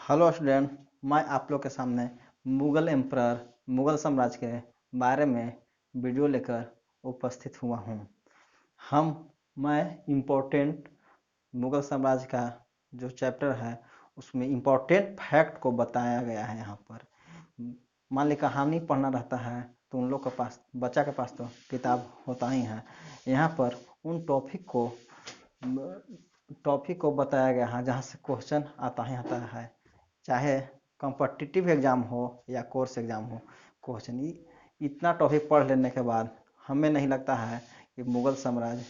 Hello student. मैं आप लोग के सामने मुगल एम्परर मुगल साम्राज्य के बारे में वीडियो लेकर उपस्थित हुआ हूँ। मैं इम्पोर्टेंट मुगल साम्राज्य का जो चैप्टर है उसमें इम्पोर्टेंट फैक्ट को बताया गया है। यहाँ पर मान ली कहानी पढ़ना रहता है तो उन लोग के पास, बच्चा के पास तो किताब होता ही है। यहाँ पर उन टॉपिक को बताया गया है जहाँ से क्वेश्चन आता ही आता है, चाहे कॉम्पिटिटिव एग्जाम हो या कोर्स एग्जाम हो। क्वेश्चन इतना टॉपिक पढ़ लेने के बाद हमें नहीं लगता है कि मुगल साम्राज्य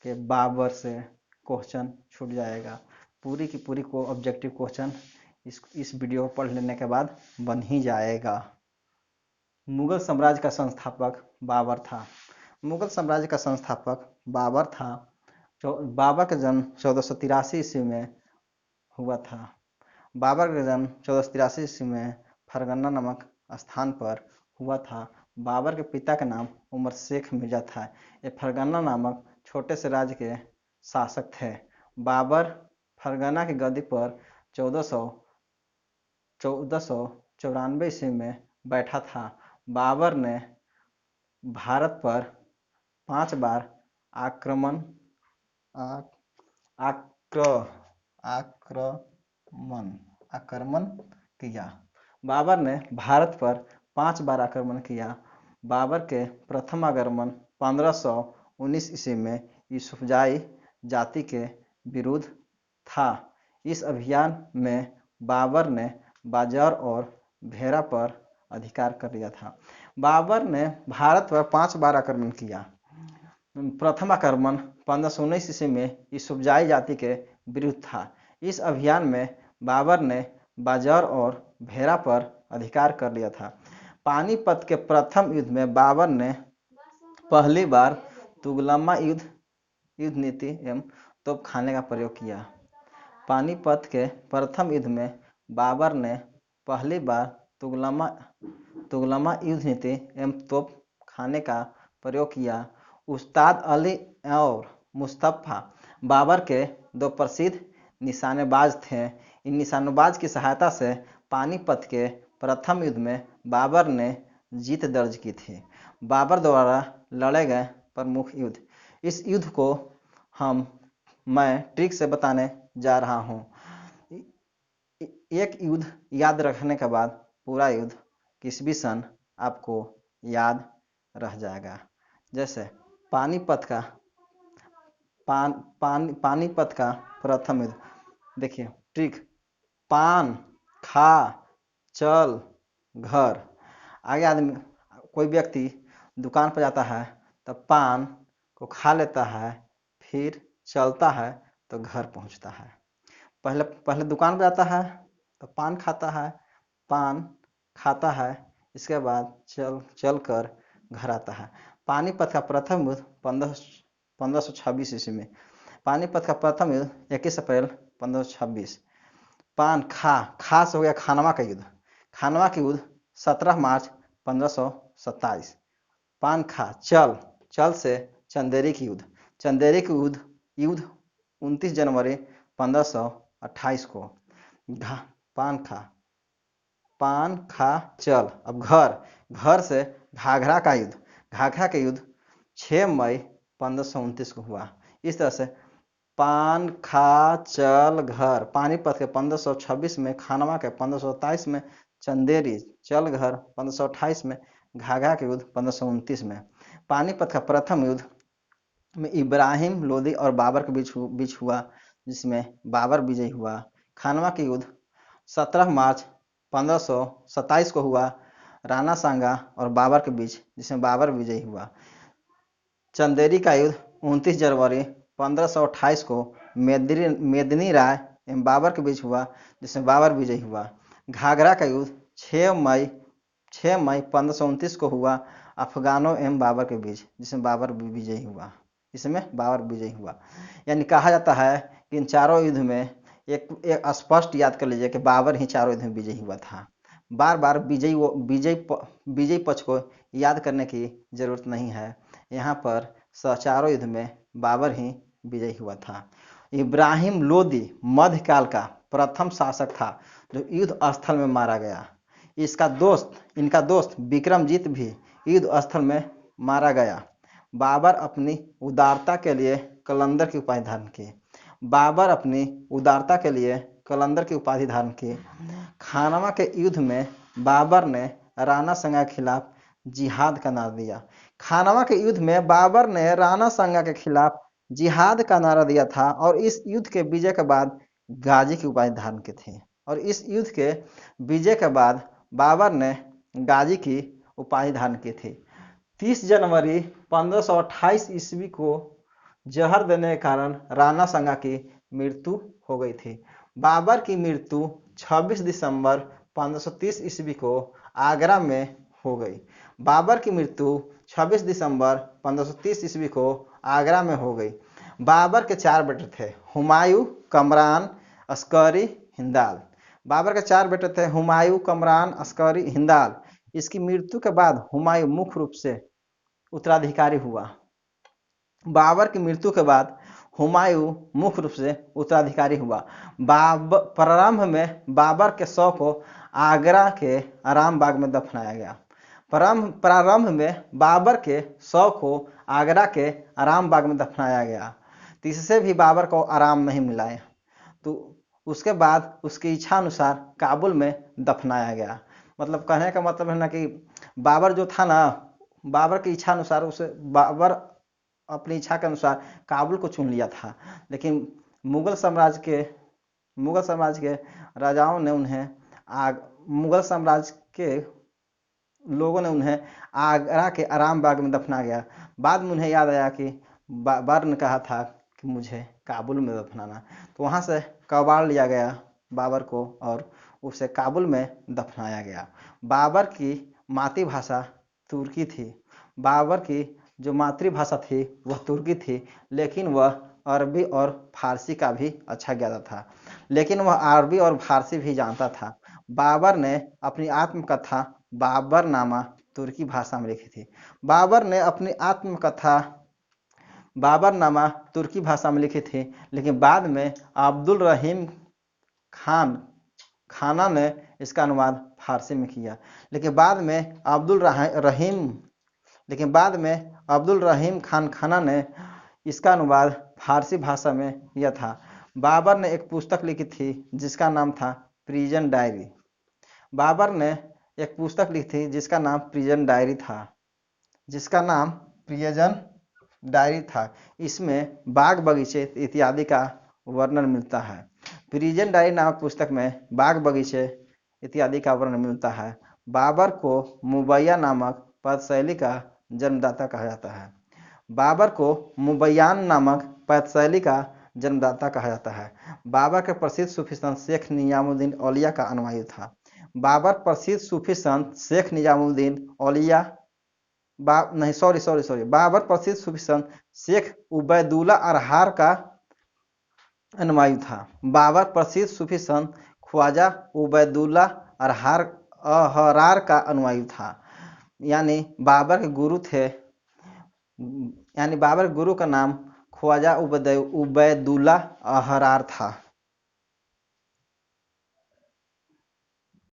के बाबर से क्वेश्चन छूट जाएगा। पूरी की पूरी को ऑब्जेक्टिव क्वेश्चन इस वीडियो को पढ़ लेने के बाद बन ही जाएगा। मुगल साम्राज्य का संस्थापक बाबर था। मुगल साम्राज्य का संस्थापक बाबर था। बाबर का जन्म 1483 ईस्वी में हुआ था। बाबर का जन्म 1483 ईस्वी में फरगना नामक स्थान पर हुआ था। बाबर के पिता का नाम उमर शेख मिर्जा था। ये फरगना नामक छोटे से राज्य के शासक थे। बाबर फरगना की गद्दी पर 1494 ईस्वी में बैठा था। बाबर ने भारत पर 5 बार आक्रमण आक्रमण किया। बाबर ने भारत पर 5 बार आक्रमण किया। बाबर के प्रथम आक्रमण 1519 ईस्वी में यूसुफजाई जाति के विरुद्ध था। इस अभियान में बाबर ने बाजार और भेरा पर अधिकार कर लिया था। बाबर ने भारत पर 5 बार आक्रमण किया। प्रथम आक्रमण 1519 ईस्वी में यूसुफजाई जाति के विरुद्ध था। इस अभियान में बाबर ने बाजार और भेरा पर अधिकार कर लिया था। पानीपत के प्रथम युद्ध में बाबर ने पहली बार तुगलमा युद्ध नीति एवं तोपखाने का प्रयोग किया। पानीपत के प्रथम युद्ध में बाबर ने पहली बार तुगलमा युद्ध नीति एवं तोपखाने का प्रयोग किया। उस्ताद अली और मुस्तफा बाबर के 2 प्रसिद्ध निशानेबाज थे। इन निशानेबाज की सहायता से पानीपत के प्रथम युद्ध में बाबर ने जीत दर्ज की थी। बाबर द्वारा लड़े गए प्रमुख युद्ध। इस युद्ध को मैं ट्रिक से बताने जा रहा हूँ। एक युद्ध याद रखने के बाद पूरा युद्ध किसी भी सन आपको याद रह जाएगा। जैसे पानीपत का प्रथम युद्ध। देखिए ट्रिक, पान खा चल घर। आगे आदमी, कोई व्यक्ति दुकान पर जाता है तो पान को खा लेता है, फिर चलता है तो घर पहुंचता है। पहले दुकान पर जाता है तो पान खाता है, इसके बाद चल कर घर आता है। पानीपत का प्रथम युद्ध 1526 ईस्वी में। पानीपत का प्रथम युद्ध 21 अप्रैल 1526। पान खा से हो गया खानवा का युद्ध। खानवा का युद्ध 17 मार्च 1527। पान खा चल से चंदेरी की युद्ध। चंदेरी की युद्ध 29 जनवरी 1528 को। पान खा चल। अब घर से घाघरा का युद्ध। घाघरा का युद्ध 6 मई 1529 को हुआ। इस तरह से पान खा चल घर। पानीपत के 1526 में, खानवा के 1527 में, चंदेरी चल घर 1528 में, घाघरा के युद्ध 1529 में। पानीपत का प्रथम युद्ध में इब्राहिम लोदी और बाबर के बीच हुआ, जिसमें बाबर विजयी हुआ। खानवा के युद्ध 17 मार्च 1527 को हुआ, राणा सांगा और बाबर के बीच, जिसमें बाबर विजयी हुआ। चंदेरी का युद्ध 29 जनवरी 1528 को मेदिनी राय एवं बाबर के बीच हुआ, जिसमें बाबर विजयी हुआ। घाघरा का युद्ध 6 मई 1529 को हुआ, अफगानों एवं बाबर के बीच, जिसमें बाबर विजयी हुआ। यानी कहा जाता है कि इन चारों युद्ध में एक स्पष्ट याद कर लीजिए कि बाबर ही चारों युद्ध में विजयी हुआ था। बार बार विजयी पक्ष को याद करने की जरूरत नहीं है। यहाँ पर चारों युद्ध में बाबर ही विजयी हुआ था। इब्राहिम लोदी मध्यकाल का प्रथम शासक था जो युद्ध स्थल में मारा गया। इनका दोस्त विक्रमजीत भी युद्ध स्थल में मारा गया। बाबर अपनी उदारता के लिए कलंदर की उपाधि धारण की। बाबर अपनी उदारता के लिए कलंदर की उपाधि धारण की। खानवा के युद्ध में बाबर ने राणा संगा के खिलाफ जिहाद का नारा दिया। खानवा के युद्ध में बाबर ने राणा संगा के खिलाफ जिहाद का नारा दिया था और इस युद्ध के विजय के बाद गाजी की उपाधि धारण की थी। और इस युद्ध के विजय के बाद बाबर ने गाजी की उपाधि धारण की थी। 30 जनवरी 1528 ईस्वी को जहर देने के कारण राणा संगा की मृत्यु हो गई थी। बाबर की मृत्यु 26 दिसंबर 1530 ईस्वी को आगरा में हो गई। बाबर की मृत्यु 26 दिसंबर 1530 ईस्वी को आगरा में हो गई। बाबर के 4 बेटे थे, हुमायूं, कमरान, अस्करी, हिंदाल। बाबर के 4 बेटे थे, हुमायूं, कमरान, अस्करी, हिंदाल। इसकी मृत्यु के बाद हुमायूं मुख्य रूप से उत्तराधिकारी हुआ। बाबर की मृत्यु के बाद हुमायूं मुख्य रूप से उत्तराधिकारी हुआ। प्रारंभ में बाबर के शव को आगरा के आराम बाग में दफनाया गया। प्रारंभ में बाबर के शव को आगरा के आराम बाग में दफनाया गया, तो इससे भी बाबर को आराम नहीं मिला है, तो उसके बाद उसकी इच्छा अनुसार काबुल में दफनाया गया। मतलब कहने का मतलब है ना कि बाबर जो था ना, बाबर की इच्छा अनुसार उसे बाबर अपनी इच्छा के अनुसार काबुल को चुन लिया था, लेकिन मुगल साम्राज्य के राजाओं ने उन्हें मुगल साम्राज्य के लोगों ने उन्हें आगरा के आराम बाग में दफना गया। बाद में उन्हें याद आया कि बाबर ने कहा था कि मुझे काबुल में दफनाना, तो वहाँ से कबाड़ लिया गया बाबर को और उसे काबुल में दफनाया गया। बाबर की मातृभाषा तुर्की थी। बाबर की जो मातृभाषा थी वह तुर्की थी, लेकिन वह अरबी और फारसी का भी अच्छा ज्ञाता था। लेकिन वह अरबी और फारसी भी जानता था। बाबर ने अपनी आत्मकथा बाबरनामा तुर्की भाषा में लिखी थी। बाबर ने अपनी आत्मकथा बाबरनामा तुर्की भाषा में लिखी थी, लेकिन बाद में अब्दुल रहीम खाना ने इसका अनुवाद फारसी में किया। लेकिन बाद में अब्दुल रहीम खाना ने इसका अनुवाद फारसी भाषा में किया था। बाबर ने एक पुस्तक लिखी थी जिसका नाम था प्रिजन डायरी। बाबर ने एक पुस्तक लिखी थी जिसका नाम प्रिजन डायरी था। इसमें बाग बगीचे इत्यादि का वर्णन मिलता है। प्रिजन डायरी नामक पुस्तक में बाग बगीचे इत्यादि का वर्णन मिलता है। बाबर को मुबैया नामक पदशैली का जन्मदाता कहा जाता है। बाबर को मुबैयान नामक पदशैली का जन्मदाता कहा जाता है। बाबर के प्रसिद्ध सूफी संत शेख निजामुद्दीन औलिया का अनुयायी था। बाबर प्रसिद्ध सूफी संत शेख निजामुद्दीन औलिया बाबर प्रसिद्ध सूफी संत शेख उबैदुल्ला अरहार का अनुयायी था। बाबर प्रसिद्ध सूफी संत ख्वाजा उबैदुल्ला अहरार का अनुयायी था। यानी बाबर के गुरु का नाम ख्वाजा उबैदुल्ला अहरार था।